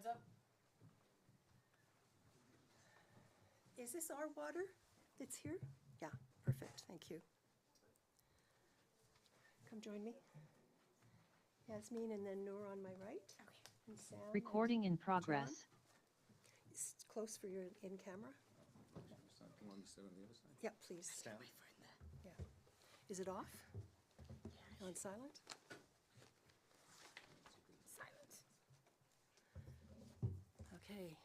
Heads up. Is this our water that's here? Yeah, perfect, thank you. Come join me. Yasmin and then Noor on my right. Okay. And Sam. Recording in progress. It's close for your in camera. Come on, sit on the other side. Yeah, please. Stand. Yeah. Is it off? On silent? Silence. Okay.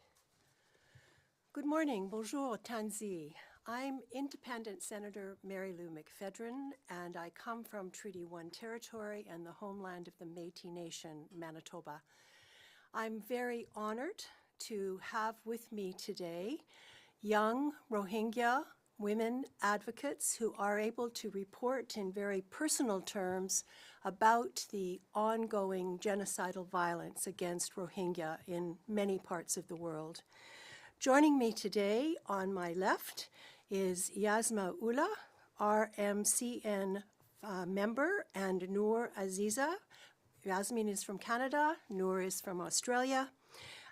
Good morning, bonjour, Tanzi. I'm Independent Senator Marilou McPhedran, and I come from Treaty 1 territory and the homeland of the Métis Nation, Manitoba. I'm very honored to have with me today young Rohingya women advocates who are able to report in very personal terms about the ongoing genocidal violence against Rohingya in many parts of the world. Joining me today on my left is Yasma Ullah, RMCN member, and Noor Aziza. Yasmin is from Canada, Noor is from Australia,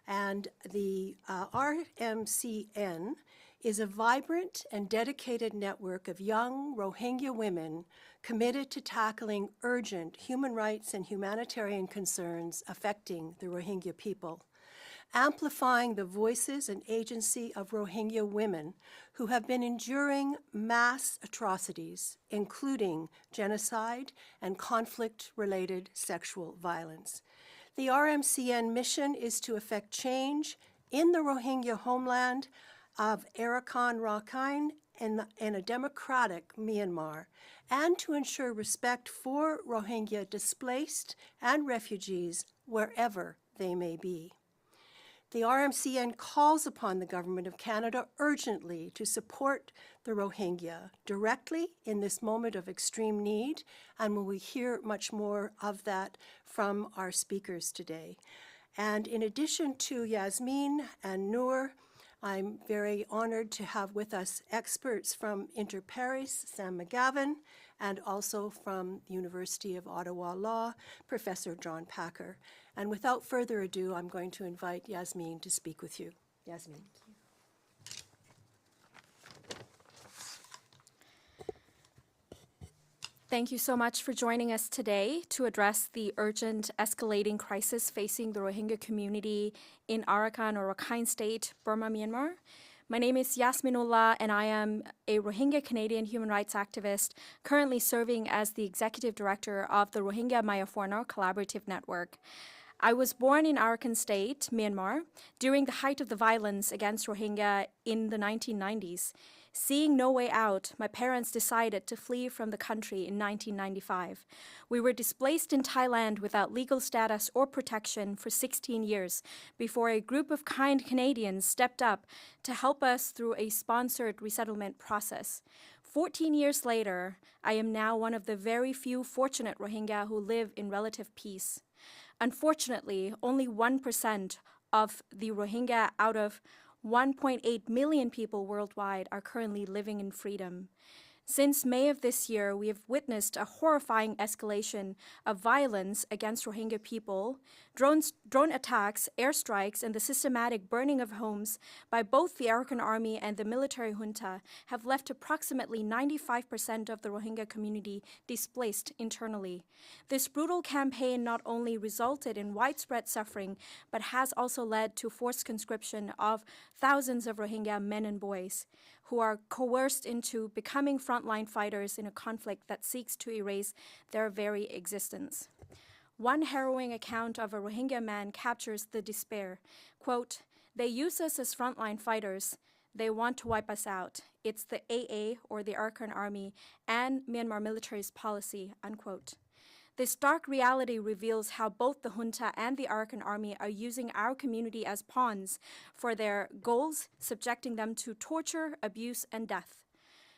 and the RMCN is a vibrant and dedicated network of young Rohingya women committed to tackling urgent human rights and humanitarian concerns affecting the Rohingya people, amplifying the voices and agency of Rohingya women who have been enduring mass atrocities, including genocide and conflict-related sexual violence. The RMCN mission is to effect change in the Rohingya homeland of Arakan in a democratic Myanmar, and to ensure respect for Rohingya displaced and refugees wherever they may be. The RMCN calls upon the Government of Canada urgently to support the Rohingya directly in this moment of extreme need, and we will hear much more of that from our speakers today. And in addition to Yasmin and Noor, I'm very honored to have with us experts from Inter Pares, Sam McGavin, and also from the University of Ottawa Law, Professor John Packer. And without further ado, I'm going to invite Yasmin to speak with you. Yasmin. Thank you so much for joining us today to address the urgent escalating crisis facing the Rohingya community in Arakan or Rakhine State, Burma, Myanmar. My name is Maìyafuìnor, and I am a Rohingya Canadian human rights activist currently serving as the executive director of the Rohingya Maìyafuìnor Collaborative Network. I was born in Arakan State, Myanmar, during the height of the violence against Rohingya in the 1990s. Seeing no way out, my parents decided to flee from the country in 1995. We were displaced in Thailand without legal status or protection for 16 years before a group of kind Canadians stepped up to help us through a sponsored resettlement process. 14 years later, I am now one of the very few fortunate Rohingya who live in relative peace. Unfortunately, only 1% of the Rohingya out of 1.8 million people worldwide are currently living in freedom. Since May of this year, we have witnessed a horrifying escalation of violence against Rohingya people. Drone attacks, airstrikes, and the systematic burning of homes by both the Arakan Army and the military junta have left approximately 95% of the Rohingya community displaced internally. This brutal campaign not only resulted in widespread suffering, but has also led to forced conscription of thousands of Rohingya men and boys who are coerced into becoming frontline fighters in a conflict that seeks to erase their very existence. One harrowing account of a Rohingya man captures the despair. Quote, "They use us as frontline fighters. They want to wipe us out. It's the AA, or the Arakan Army, and Myanmar military's policy," unquote. This dark reality reveals how both the junta and the Arakan Army are using our community as pawns for their goals, subjecting them to torture, abuse, and death.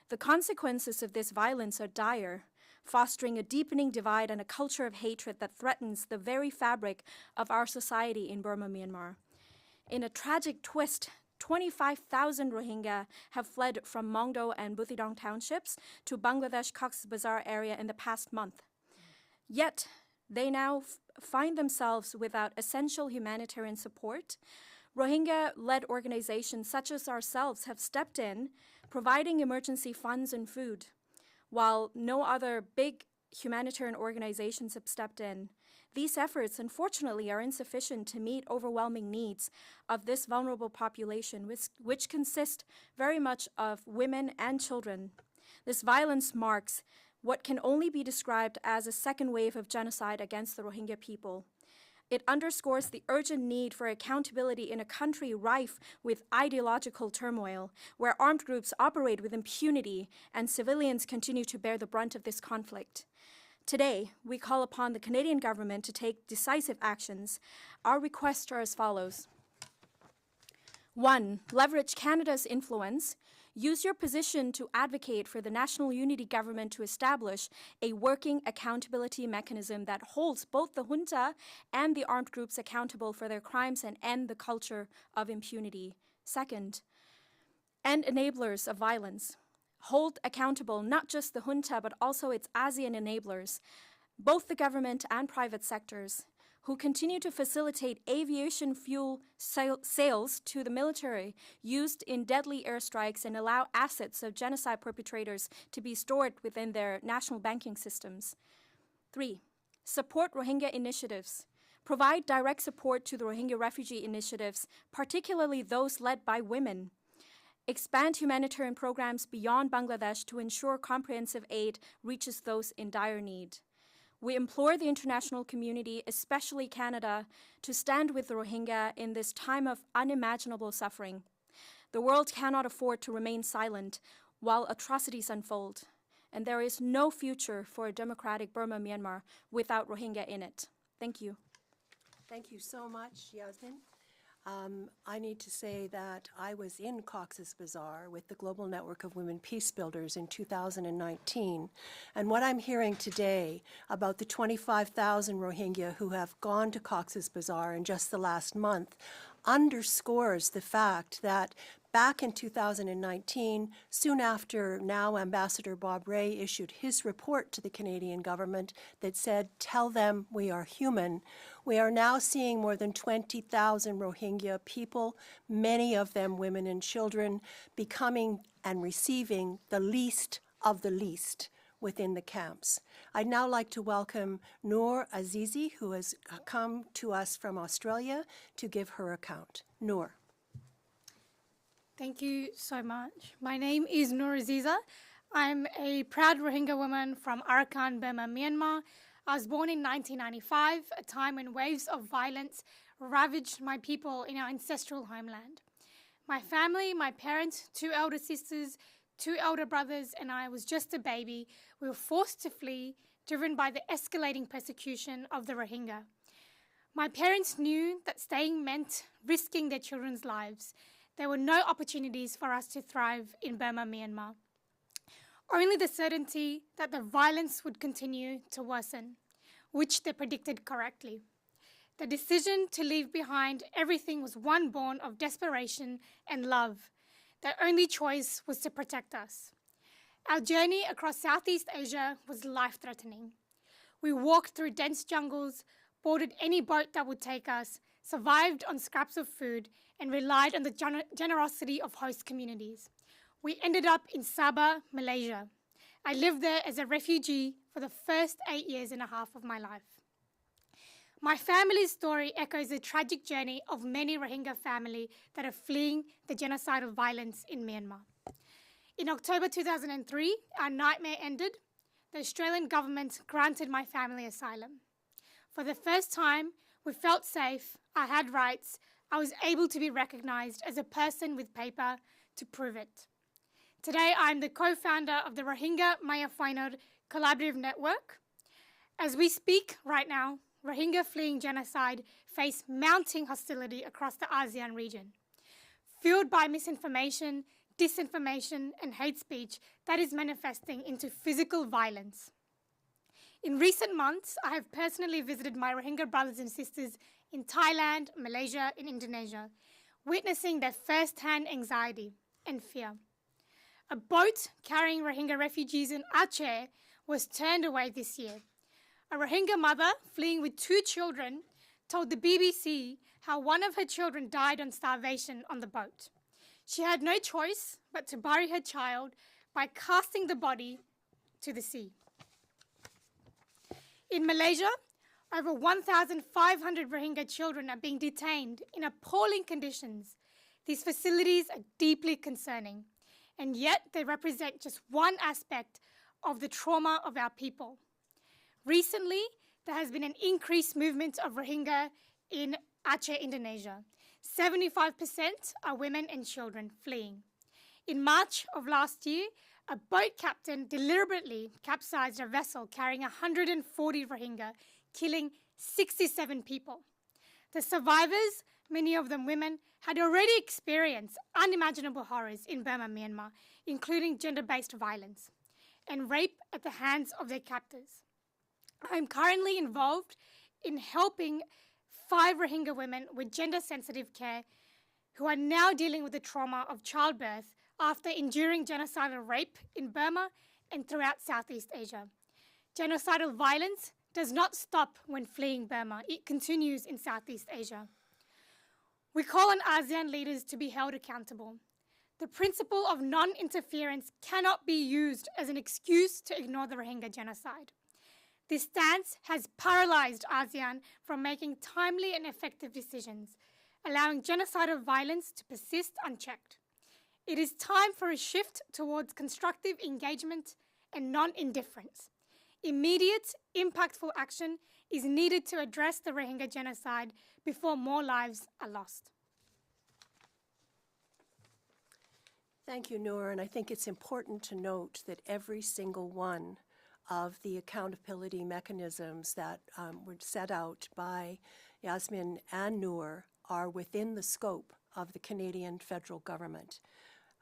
The consequences of this violence are dire, fostering a deepening divide and a culture of hatred that threatens the very fabric of our society in Burma, Myanmar. In a tragic twist, 25,000 Rohingya have fled from Mongdo and Buthidaung townships to Bangladesh Cox's Bazar area in the past month. Yet, They now find themselves without essential humanitarian support. Rohingya-led organizations such as ourselves have stepped in, providing emergency funds and food, while no other big humanitarian organizations have stepped in. These efforts, unfortunately, are insufficient to meet overwhelming needs of this vulnerable population, which consist very much of women and children. This violence marks what can only be described as a second wave of genocide against the Rohingya people. It underscores the urgent need for accountability in a country rife with ideological turmoil, where armed groups operate with impunity and civilians continue to bear the brunt of this conflict. Today, we call upon the Canadian government to take decisive actions. Our requests are as follows. 1. Leverage Canada's influence. Use your position to advocate for the National Unity Government to establish a working accountability mechanism that holds both the junta and the armed groups accountable for their crimes and end the culture of impunity. 2nd, end enablers of violence. Hold accountable not just the junta, but also its ASEAN enablers, both the government and private sectors, who continue to facilitate aviation fuel sales to the military used in deadly airstrikes and allow assets of genocide perpetrators to be stored within their national banking systems. 3, support Rohingya initiatives. Provide direct support to the Rohingya refugee initiatives, particularly those led by women. Expand humanitarian programs beyond Bangladesh to ensure comprehensive aid reaches those in dire need. We implore the international community, especially Canada, to stand with the Rohingya in this time of unimaginable suffering. The world cannot afford to remain silent while atrocities unfold, and there is no future for a democratic Burma, Myanmar without Rohingya in it. Thank you. Thank you so much, Yasmin. I need to say that I was in Cox's Bazar with the Global Network of Women Peace Builders in 2019. And what I'm hearing today about the 25,000 Rohingya who have gone to Cox's Bazar in just the last month underscores the fact that back in 2019, soon after now Ambassador Bob Rae issued his report to the Canadian government that said, "Tell them we are human," we are now seeing more than 20,000 Rohingya people, many of them women and children, becoming and receiving the least of the least within the camps. I'd now like to welcome Noor Azizi, who has come to us from Australia to give her account. Noor. Thank you so much. My name is Noor Aziza. I'm a proud Rohingya woman from Arakan, Burma, Myanmar. I was born in 1995, a time when waves of violence ravaged my people in our ancestral homeland. My family, my parents, 2 elder sisters, 2 elder brothers, and I was just a baby. We were forced to flee, driven by the escalating persecution of the Rohingya. My parents knew that staying meant risking their children's lives. There were no opportunities for us to thrive in Burma, Myanmar. Only the certainty that the violence would continue to worsen, which they predicted correctly. The decision to leave behind everything was one born of desperation and love. Their only choice was to protect us. Our journey across Southeast Asia was life-threatening. We walked through dense jungles, boarded any boat that would take us, survived on scraps of food, and relied on the generosity of host communities. We ended up in Sabah, Malaysia. I lived there as a refugee for the first 8.5 years of my life. My family's story echoes the tragic journey of many Rohingya families that are fleeing the genocidal violence in Myanmar. In October 2003, our nightmare ended. The Australian government granted my family asylum. For the first time, we felt safe, I had rights, I was able to be recognized as a person with paper to prove it. Today, I'm the co-founder of the Rohingya Maìyafuìnor Collaborative Network. As we speak right now, Rohingya fleeing genocide face mounting hostility across the ASEAN region, fueled by misinformation, disinformation, and hate speech that is manifesting into physical violence. In recent months, I have personally visited my Rohingya brothers and sisters in Thailand, Malaysia, and Indonesia, witnessing their first-hand anxiety and fear. A boat carrying Rohingya refugees in Aceh was turned away this year. A Rohingya mother fleeing with 2 children told the BBC how one of her children died on starvation on the boat. She had no choice but to bury her child by casting the body to the sea. In Malaysia, over 1,500 Rohingya children are being detained in appalling conditions. These facilities are deeply concerning, and yet they represent just one aspect of the trauma of our people. Recently, there has been an increased movement of Rohingya in Aceh, Indonesia. 75% are women and children fleeing. In March of last year, a boat captain deliberately capsized a vessel carrying 140 Rohingya, killing 67 people. The survivors, many of them women, had already experienced unimaginable horrors in Burma, Myanmar, including gender-based violence and rape at the hands of their captors. I am currently involved in helping 5 Rohingya women with gender-sensitive care who are now dealing with the trauma of childbirth after enduring genocidal rape in Burma and throughout Southeast Asia. Genocidal violence does not stop when fleeing Burma. It continues in Southeast Asia. We call on ASEAN leaders to be held accountable. The principle of non-interference cannot be used as an excuse to ignore the Rohingya genocide. This stance has paralyzed ASEAN from making timely and effective decisions, allowing genocidal violence to persist unchecked. It is time for a shift towards constructive engagement and non-indifference. Immediate, impactful action is needed to address the Rohingya genocide before more lives are lost. Thank you, Noor, and I think it's important to note that every single one of the accountability mechanisms that were set out by Yasmin and Noor are within the scope of the Canadian federal government.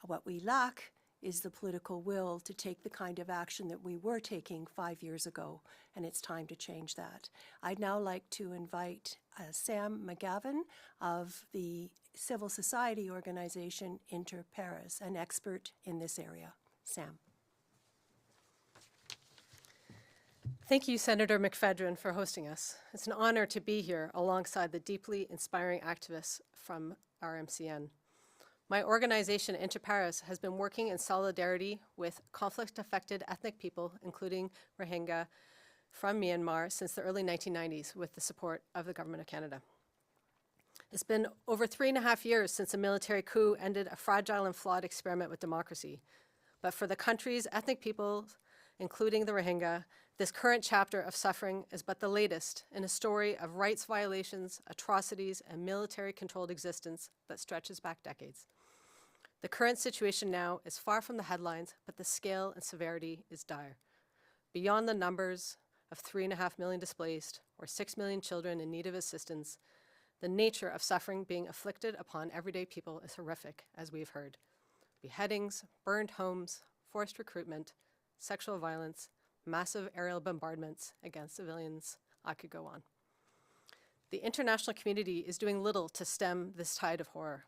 What we lack is the political will to take the kind of action that we were taking 5 years ago, and it's time to change that. I'd now like to invite Sam McGavin of the civil society organization Inter Pares, an expert in this area. Sam. Thank you, Senator McPhedran, for hosting us. It's an honor to be here alongside the deeply inspiring activists from RMCN. My organization, Inter Pares, has been working in solidarity with conflict-affected ethnic people, including Rohingya, from Myanmar since the early 1990s with the support of the Government of Canada. It's been over 3.5 years since a military coup ended a fragile and flawed experiment with democracy. But for the country's ethnic peoples, including the Rohingya, this current chapter of suffering is but the latest in a story of rights violations, atrocities, and military-controlled existence that stretches back decades. The current situation now is far from the headlines, but the scale and severity is dire. Beyond the numbers of 3.5 million displaced or 6 million children in need of assistance, the nature of suffering being inflicted upon everyday people is horrific, as we've heard. Beheadings, burned homes, forced recruitment, sexual violence, massive aerial bombardments against civilians. I could go on. The international community is doing little to stem this tide of horror.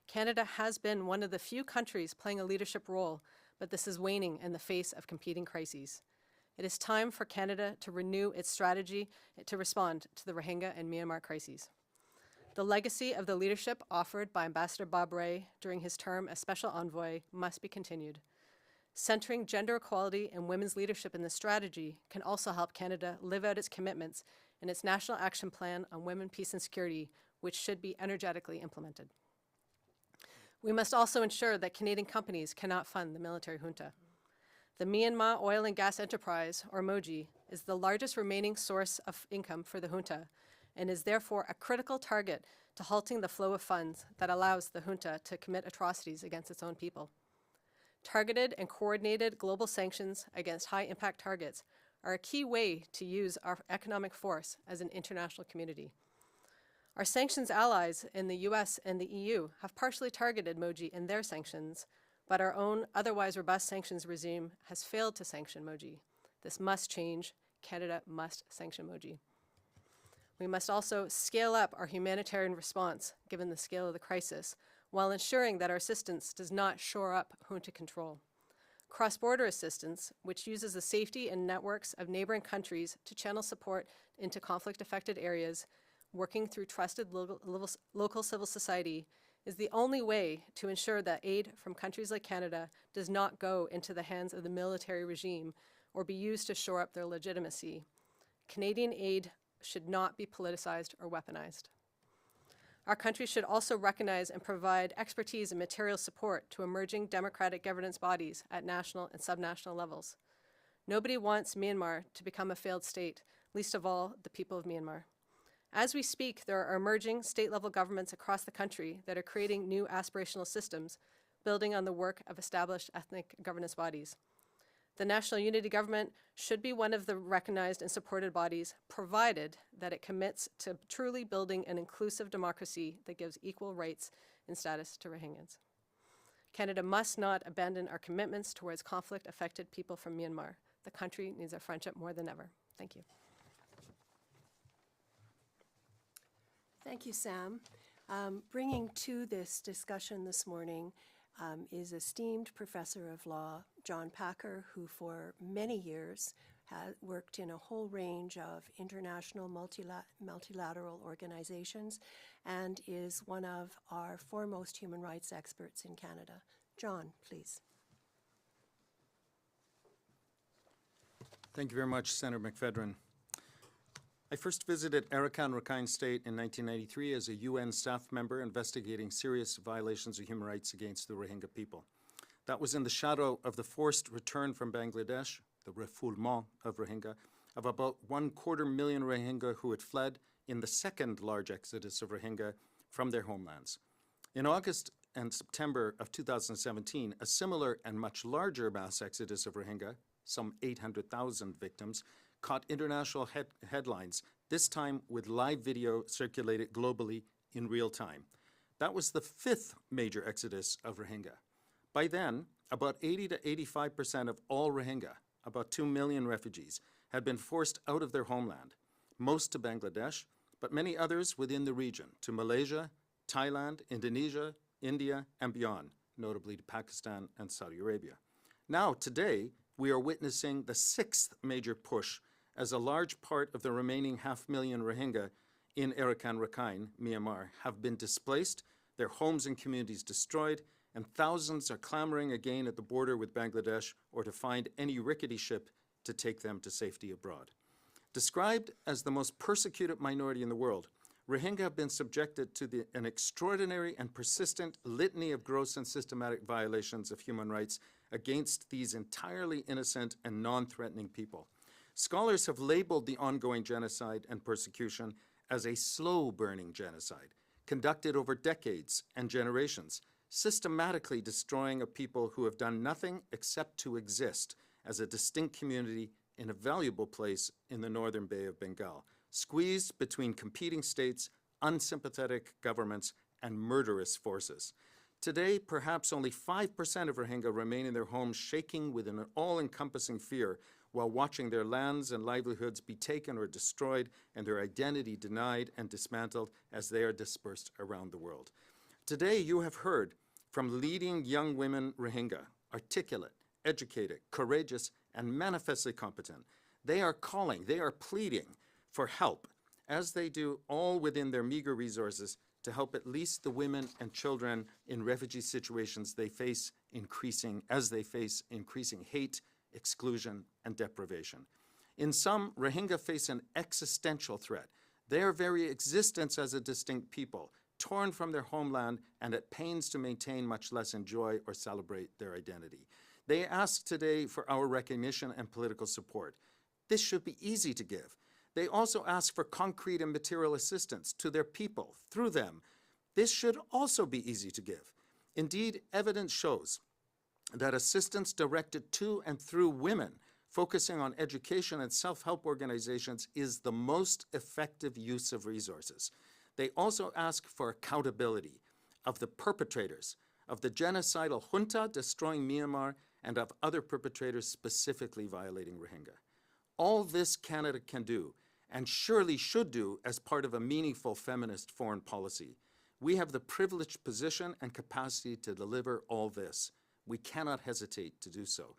Canada has been one of the few countries playing a leadership role, but this is waning in the face of competing crises. It is time for Canada to renew its strategy to respond to the Rohingya and Myanmar crises. The legacy of the leadership offered by Ambassador Bob Rae during his term as Special Envoy must be continued. Centering gender equality and women's leadership in the strategy can also help Canada live out its commitments in its National Action Plan on Women, Peace and Security, which should be energetically implemented. We must also ensure that Canadian companies cannot fund the military junta. The Myanmar Oil and Gas Enterprise, or MOGE, is the largest remaining source of income for the junta and is therefore a critical target to halting the flow of funds that allows the junta to commit atrocities against its own people. Targeted and coordinated global sanctions against high-impact targets are a key way to use our economic force as an international community. Our sanctions allies in the US and the EU have partially targeted MOGE in their sanctions, but our own otherwise robust sanctions regime has failed to sanction MOGE. This must change. Canada must sanction MOGE. We must also scale up our humanitarian response, given the scale of the crisis, while ensuring that our assistance does not shore up junta control. Cross-border assistance, which uses the safety and networks of neighboring countries to channel support into conflict-affected areas, working through trusted local civil society, is the only way to ensure that aid from countries like Canada does not go into the hands of the military regime or be used to shore up their legitimacy. Canadian aid should not be politicized or weaponized. Our country should also recognize and provide expertise and material support to emerging democratic governance bodies at national and subnational levels. Nobody wants Myanmar to become a failed state, least of all the people of Myanmar. As we speak, there are emerging state-level governments across the country that are creating new aspirational systems, building on the work of established ethnic governance bodies. The National Unity Government should be one of the recognized and supported bodies, provided that it commits to truly building an inclusive democracy that gives equal rights and status to Rohingyas. Canada must not abandon our commitments towards conflict-affected people from Myanmar. The country needs our friendship more than ever. Thank you. Thank you, Sam. Bringing to this discussion this morning is esteemed professor of law, John Packer, who for many years has worked in a whole range of international multilateral organizations and is one of our foremost human rights experts in Canada. John, please. Thank you very much, Senator McPhedran. I first visited Arakan State in 1993 as a UN staff member investigating serious violations of human rights against the Rohingya people. That was in the shadow of the forced return from Bangladesh, the refoulement of Rohingya, of about 250,000 Rohingya who had fled in the second large exodus of Rohingya from their homelands. In August and September of 2017, a similar and much larger mass exodus of Rohingya, some 800,000 victims, caught international headlines, this time with live video circulated globally in real time. That was the fifth major exodus of Rohingya. By then, about 80 to 85% of all Rohingya, about 2 million refugees, had been forced out of their homeland, most to Bangladesh, but many others within the region, to Malaysia, Thailand, Indonesia, India, and beyond, notably to Pakistan and Saudi Arabia. Now, today, we are witnessing the sixth major push as a large part of the remaining 500,000 Rohingya in Arakan, Myanmar, have been displaced, their homes and communities destroyed, and thousands are clamoring again at the border with Bangladesh or to find any rickety ship to take them to safety abroad. Described as the most persecuted minority in the world, Rohingya have been subjected to an extraordinary and persistent litany of gross and systematic violations of human rights against these entirely innocent and non-threatening people. Scholars have labeled the ongoing genocide and persecution as a slow-burning genocide, conducted over decades and generations, systematically destroying a people who have done nothing except to exist as a distinct community in a valuable place in the northern Bay of Bengal, squeezed between competing states, unsympathetic governments, and murderous forces. Today, perhaps only 5% of Rohingya remain in their homes, shaking with an all-encompassing fear while watching their lands and livelihoods be taken or destroyed and their identity denied and dismantled as they are dispersed around the world. Today, you have heard from leading young women Rohingya, articulate, educated, courageous, and manifestly competent. They are calling, they are pleading for help, as they do all within their meager resources, to help at least the women and children in refugee situations they face increasing hate, exclusion, and deprivation. In some, Rohingya face an existential threat, their very existence as a distinct people, torn from their homeland and at pains to maintain, much less enjoy or celebrate their identity. They ask today for our recognition and political support. This should be easy to give. They also ask for concrete and material assistance to their people through them. This should also be easy to give. Indeed, evidence shows that assistance directed to and through women, focusing on education and self-help organizations, is the most effective use of resources. They also ask for accountability of the perpetrators of the genocidal junta destroying Myanmar and of other perpetrators specifically violating Rohingya. All this Canada can do, and surely should do as part of a meaningful feminist foreign policy. We have the privileged position and capacity to deliver all this. we cannot hesitate to do so.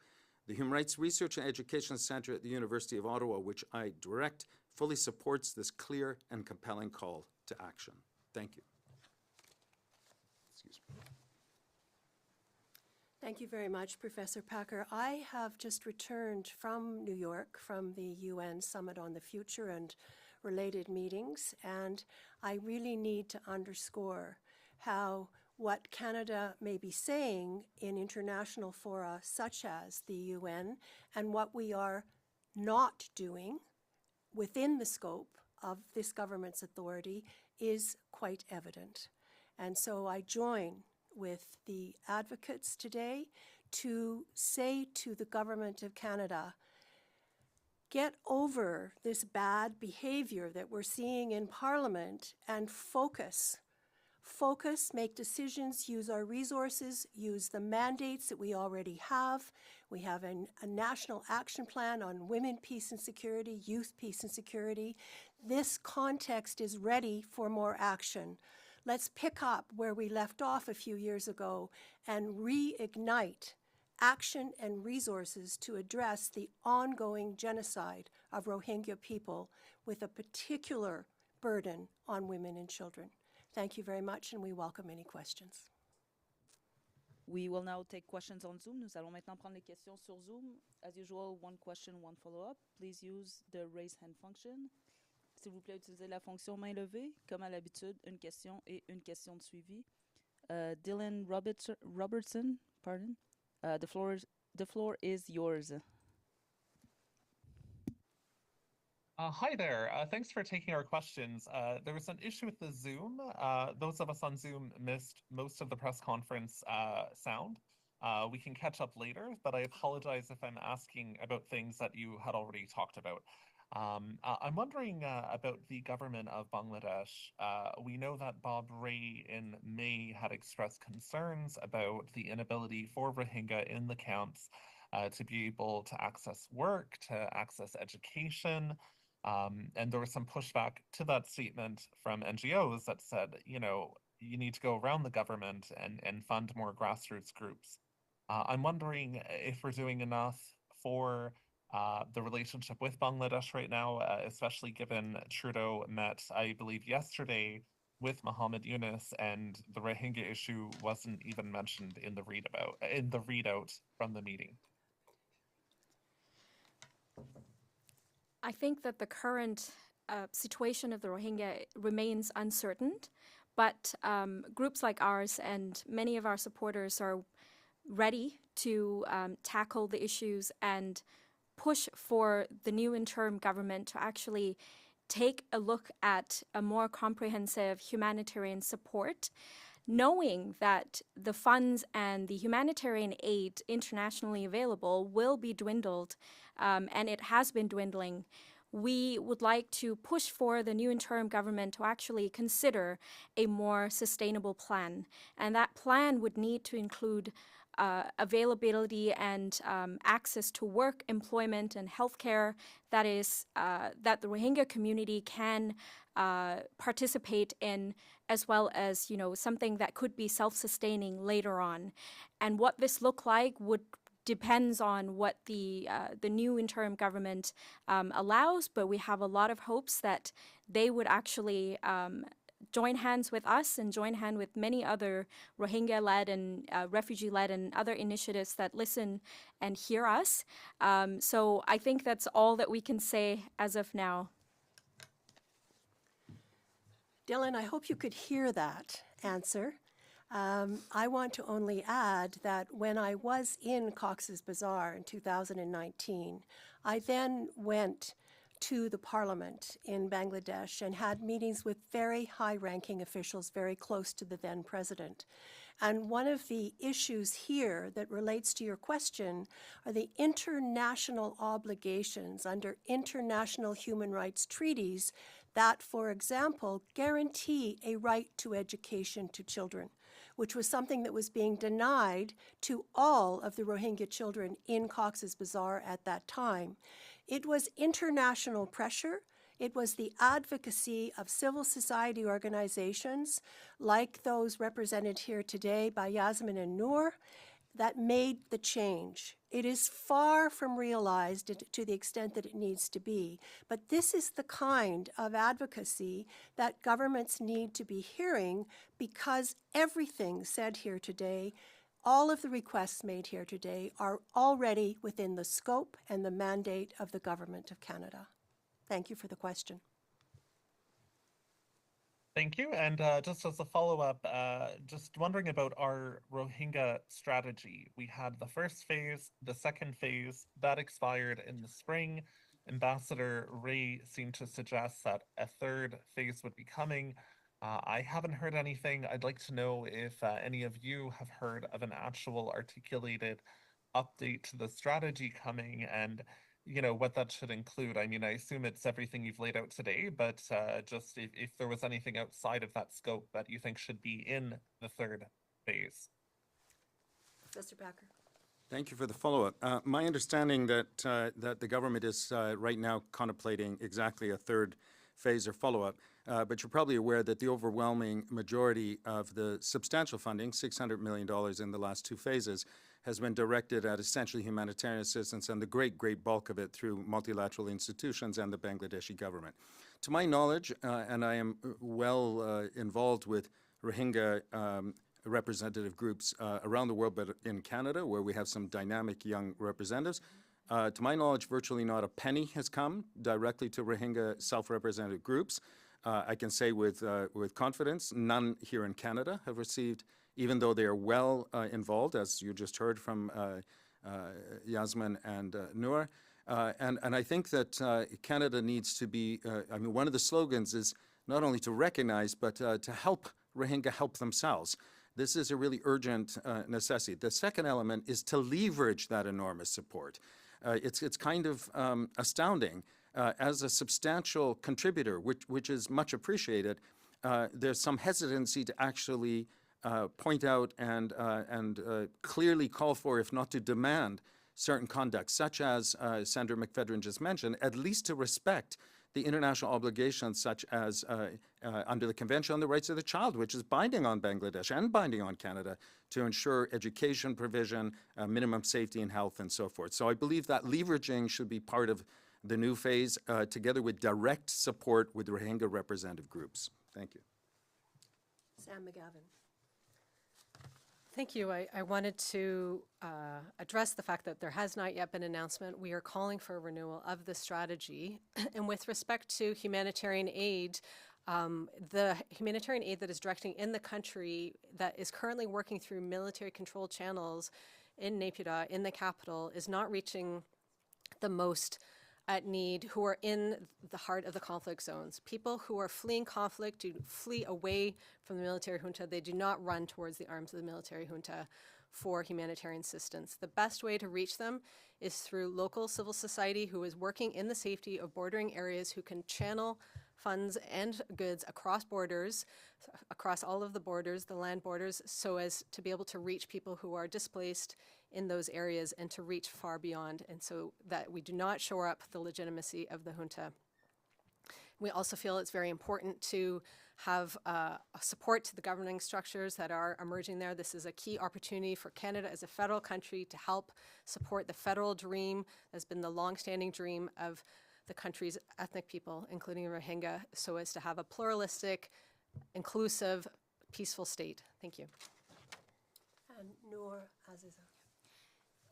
The Human Rights Research and Education Centre at the University of Ottawa, which I direct, fully supports this clear and compelling call to action. Thank you. Excuse me. Thank you very much, Professor Packer. I have just returned from New York, from the UN Summit on the Future and related meetings, and I really need to underscore how what Canada may be saying in international fora such as the UN and what we are not doing within the scope of this government's authority is quite evident. And so I join with the advocates today to say to the Government of Canada, get over this bad behavior that we're seeing in Parliament and focus. Focus, make decisions, use our resources, use the mandates that we already have. We have a national action plan on women, peace and security, youth, peace and security. This context is ready for more action. Let's pick up where we left off a few years ago and reignite action and resources to address the ongoing genocide of Rohingya people with a particular burden on women and children. Thank you very much, and we welcome any questions. We will now take questions on Zoom. Nous allons maintenant prendre les questions sur Zoom. As usual, one question, one follow-up. Please use the raise hand function. S'il vous plaît, utilisez la fonction main levée. Comme à l'habitude, une question et une question de suivi. Dylan Robertson, pardon. The floor is yours. Hi there. Thanks for taking our questions. There was an issue with the Zoom. Those of us on Zoom missed most of the press conference sound. We can catch up later, but I apologize if I'm asking about things that you had already talked about. I'm wondering about the government of Bangladesh. We know that Bob Rae in May had expressed concerns about the inability for Rohingya in the camps to be able to access work, to access education. And there was some pushback to that statement from NGOs that said, you know, you need to go around the government and fund more grassroots groups. I'm wondering if we're doing enough for the relationship with Bangladesh right now, especially given Trudeau met, I believe, yesterday with Muhammad Yunus, and the Rohingya issue wasn't even mentioned in the readout from the meeting. I think that the current situation of the Rohingya remains uncertain, but groups like ours and many of our supporters are ready to tackle the issues and push for the new interim government to actually take a look at a more comprehensive humanitarian support, knowing that the funds and the humanitarian aid internationally available will be dwindled, and it has been dwindling. We would like to push for the new interim government to actually consider a more sustainable plan. And that plan would need to include availability and access to work, employment, and healthcare that the Rohingya community can participate in, as well as, you know, something that could be self-sustaining later on. And what this look like depends on what the new interim government allows, but we have a lot of hopes that they would actually join hands with us and join hand with many other Rohingya-led and refugee-led and other initiatives that listen and hear us. So I think that's all that we can say as of now. Dylan, I hope you could hear that answer. I want to only add that when I was in Cox's Bazar in 2019, I then went to the parliament in Bangladesh and had meetings with very high-ranking officials very close to the then president. And one of the issues here that relates to your question are the international obligations under international human rights treaties that, for example, guarantee a right to education to children, which was something that was being denied to all of the Rohingya children in Cox's Bazar at that time. It was international pressure. It was the advocacy of civil society organizations like those represented here today by Yasmin and Noor that made the change. It is far from realized to the extent that it needs to be, but this is the kind of advocacy that governments need to be hearing, because everything said here today, all of the requests made here today, are already within the scope and the mandate of the Government of Canada. Thank you for the question. Thank you. And just as a follow-up, just wondering about our Rohingya strategy. We had the first phase, the second phase, that expired in the spring. Ambassador Ray seemed to suggest that a third phase would be coming. I haven't heard anything. I'd like to know if any of you have heard of an actual articulated update to the strategy coming, and what that should include. I mean, I assume it's everything you've laid out today, but just if there was anything outside of that scope that you think should be in the third phase. Mr. Packer. Thank you for the follow-up. My understanding that the government is right now contemplating exactly a third phase or follow-up, but you're probably aware that the overwhelming majority of the substantial funding, $600 million in the last two phases, has been directed at essentially humanitarian assistance, and the great bulk of it through multilateral institutions and the Bangladeshi government. To my knowledge, and I am well involved with Rohingya representative groups around the world, but in Canada, where we have some dynamic young representatives, to my knowledge, virtually not a penny has come directly to Rohingya self-represented groups. I can say with confidence, none here in Canada have received, even though they are well involved, as you just heard from Yasmin and Noor. And I think that Canada needs to be, I mean, one of the slogans is not only to recognize, but to help Rohingya help themselves. This is a really urgent necessity. The second element is to leverage that enormous support. It's kind of astounding. As a substantial contributor, which is much appreciated, there's some hesitancy to actually point out and clearly call for, if not to demand, certain conduct, such as Senator McPhedran just mentioned, at least to respect the international obligations, such as under the Convention on the Rights of the Child, which is binding on Bangladesh and binding on Canada, to ensure education provision, minimum safety and health, and so forth. So I believe that leveraging should be part of the new phase, together with direct support with Rohingya representative groups. Thank you. Sam McGavin. Thank you. I wanted to address the fact that there has not yet been an announcement. We are calling for a renewal of the strategy. And with respect to humanitarian aid, the humanitarian aid that is directing in the country that is currently working through military control channels in Naypyidaw, in the capital, is not reaching the most at need, who are in the heart of the conflict zones. People who are fleeing conflict do flee away from the military junta. They do not run towards the arms of the military junta for humanitarian assistance. The best way to reach them is through local civil society who is working in the safety of bordering areas, who can channel funds and goods across borders, across all of the borders, the land borders, so as to be able to reach people who are displaced in those areas and to reach far beyond, and so that we do not shore up the legitimacy of the junta. We also feel it's very important to have a support to the governing structures that are emerging there. This is a key opportunity for Canada as a federal country to help support the federal dream that's been the longstanding dream of the country's ethnic people, including Rohingya, so as to have a pluralistic, inclusive, peaceful state. Thank you. And Noor Aziza.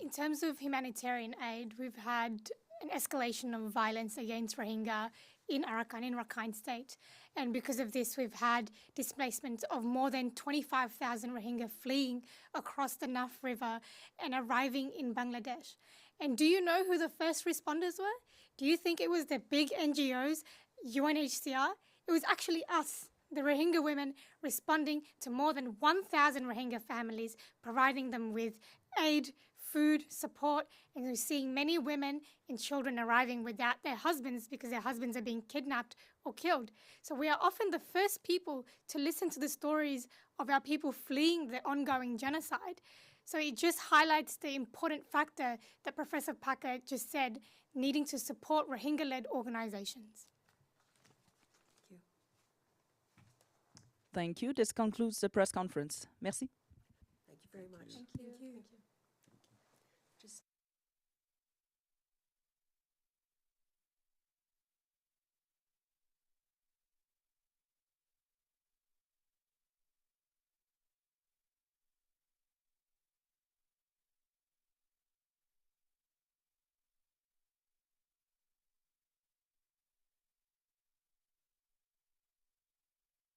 In terms of humanitarian aid, we've had an escalation of violence against Rohingya in Arakan, in Rakhine State. And because of this, we've had displacement of more than 25,000 Rohingya fleeing across the Naf River and arriving in Bangladesh. And do you know who the first responders were? Do you think it was the big NGOs, UNHCR? It was actually us, the Rohingya women, responding to more than 1,000 Rohingya families, providing them with aid, food, support, and we're seeing many women and children arriving without their husbands because their husbands are being kidnapped or killed. So we are often the first people to listen to the stories of our people fleeing the ongoing genocide. So it just highlights the important factor that Professor Packer just said, needing to support Rohingya-led organizations. Thank you. Thank you. This concludes the press conference. Merci. Thank you very much. Thank you.